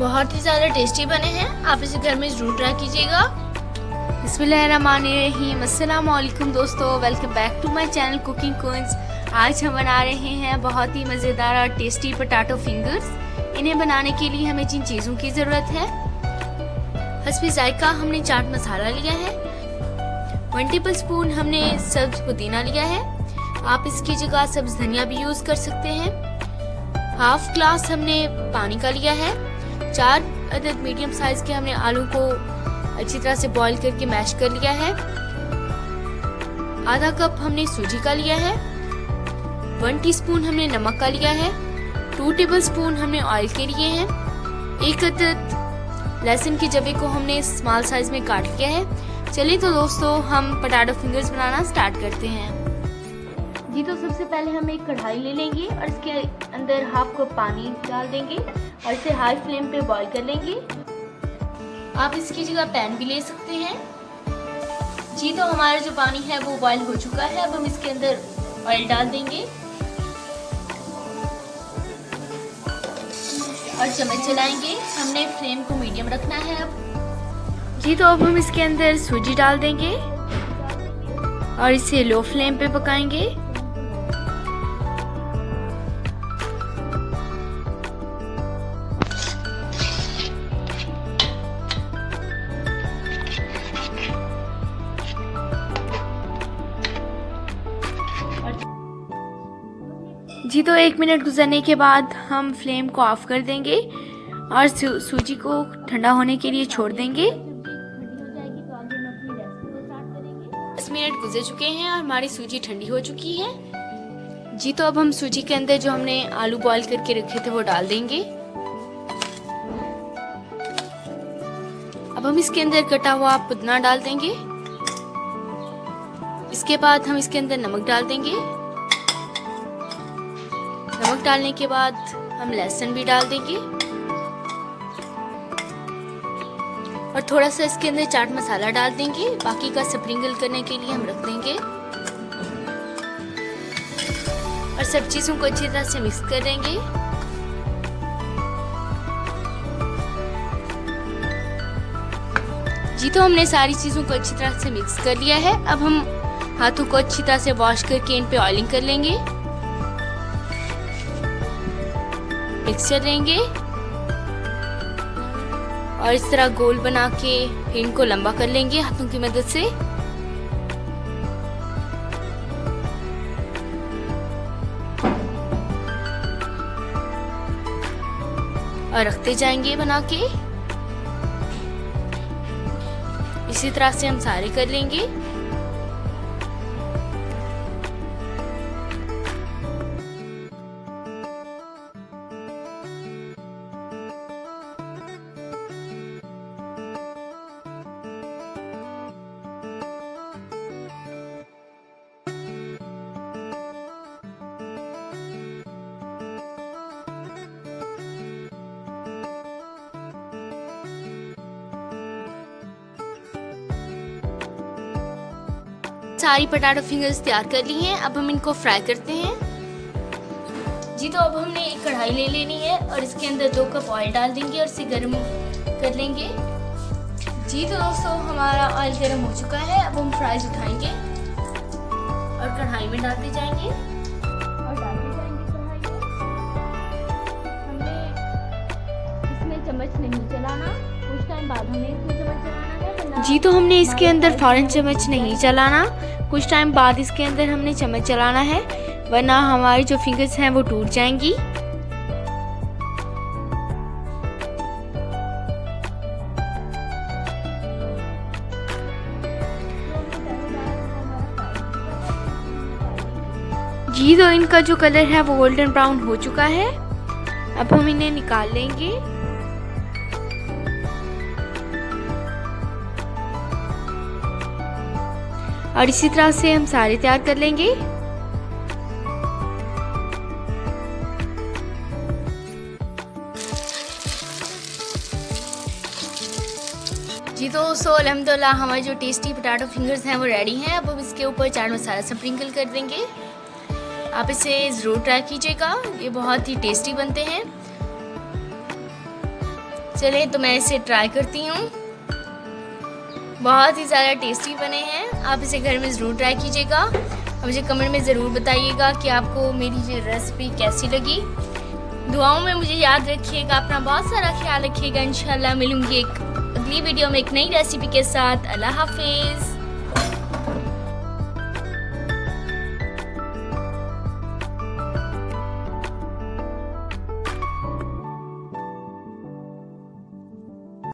बहुत ही ज़्यादा टेस्टी बने हैं। आप इसे घर में ज़रूर ट्राई कीजिएगा। बिस्मिल्लाहिर्रहमानिर्रहीम। अस्सलाम वालेकुम दोस्तों, welcome back to my channel cooking queens. आज हम बना रहे हैं बहुत ही मज़ेदार और टेस्टी पोटैटो फिंगर्स। इन्हें बनाने के लिए हमें जिन चीज़ों की ज़रूरत है, हस्बे जायका हमने चाट मसाला लिया है, 1 टेबलस्पून हमने सब्ज़ पुदीना लिया है। आप इसकी जगह सब्ज़ धनिया भी यूज़ कर सकते हैं। हाफ ग्लास हमने पानी का लिया है। 4 अदद मीडियम साइज़ के हमने आलू को अच्छी तरह से बॉईल करके मैश कर लिया है। आधा कप हमने सूजी का लिया है। 1 टीस्पून हमने नमक का लिया है। 2 टेबलस्पून हमने ऑयल के लिए हैं। 1 अदद लहसुन के जवे को हमने स्मॉल साइज में काट लिया है। चलिए तो दोस्तों, हम पोटैटो फिंगर्स बनाना स्टार्ट करते हैं। जी तो सबसे पहले हम एक कढ़ाई ले लेंगे और इसके अंदर हाफ कप पानी डाल देंगे और इसे हाई फ्लेम पे बॉईल कर लेंगे। आप इसकी जगह पैन भी ले सकते हैं। जी तो हमारा जो पानी है वो बॉईल हो चुका है। अब हम इसके अंदर ऑयल डाल देंगे और चम्मच चलाएंगे। हमने फ्लेम को मीडियम रखना है। अब जी तो अब हम इसके अंदर सूजी डाल देंगे और इसे लो फ्लेम पे पकाएंगे। जी तो 1 मिनट गुजरने के बाद हम फ्लेम को ऑफ कर देंगे और सूजी को ठंडा होने के लिए छोड़ देंगे। 10 मिनट गुजर चुके हैं और हमारी सूजी ठंडी हो चुकी है। जी तो अब हम सूजी के अंदर जो हमने आलू बॉईल करके रखे थे वो डाल देंगे। अब हम इसके अंदर कटा हुआ पुदीना डाल देंगे। इसके बाद हम इसके अंदर नमक डाल देंगे। नमक डालने के बाद हम लहसुन भी डाल देंगे और थोड़ा सा इसके अंदर चाट मसाला डाल देंगे। बाकी का स्प्रिंकल करने के लिए हम रख देंगे और सब चीज़ों को अच्छी तरह से मिक्स कर देंगे। जी तो हमने सारी चीज़ों को अच्छी तरह से मिक्स कर लिया है। अब हम हाथों को अच्छी तरह से वॉश करके इन पे ऑयलिंग कर लेंगे। मिक्सचर लेंगे और इस तरह गोल बना के इनको लंबा कर लेंगे हाथों की मदद से। और रखते जाएंगे बना के। इसी तरह से हम सारे कर लेंगे। सारी पोटैटो फिंगर्स तैयार कर ली हैं। अब हम इनको फ्राई करते हैं। जी तो अब हमने एक कढ़ाई ले लेनी है और इसके अंदर 2 कप ऑयल डाल देंगे और इसे गर्म कर लेंगे। जी तो दोस्तों, हमारा ऑयल गर्म हो चुका है। अब हम फ्राइज उठाएंगे और कढ़ाई में डालते जाएंगे कढ़ाई में। हमने इसमें चम्मच नहीं चलाना, कुछ टाइम बाद हमें इसमें चम्मच चलाना है। जी तो हमने इसके अंदर फौरन चम्मच नहीं चलाना, कुछ टाइम बाद इसके अंदर हमने चम्मच चलाना है, वरना हमारी जो फिंगर्स हैं वो टूट जाएंगी। जी तो इनका जो कलर है वो गोल्डन ब्राउन हो चुका है। अब हम इन्हें निकाल लेंगे। और इसी तरह से हम सारे तैयार कर लेंगे। जी तो अल्हम्दुलिल्लाह हमारे जो टेस्टी पोटैटो फिंगर्स हैं वो रेडी हैं। अब हम इसके ऊपर चाट मसाला स्प्रिंकल कर देंगे। आप इसे ज़रूर ट्राई कीजिएगा, ये बहुत ही टेस्टी बनते हैं। चलिए तो मैं इसे ट्राई करती हूँ। बहुत ही ज़्यादा टेस्टी बने हैं। आप इसे घर में ज़रूर ट्राई कीजिएगा और मुझे कमेंट में ज़रूर बताइएगा कि आपको मेरी ये रेसिपी कैसी लगी। दुआओं में मुझे याद रखिएगा, अपना बहुत सारा ख्याल रखिएगा। इंशाल्लाह मिलूंगी एक अगली वीडियो में एक नई रेसिपी के साथ। अल्लाह हाफिज़।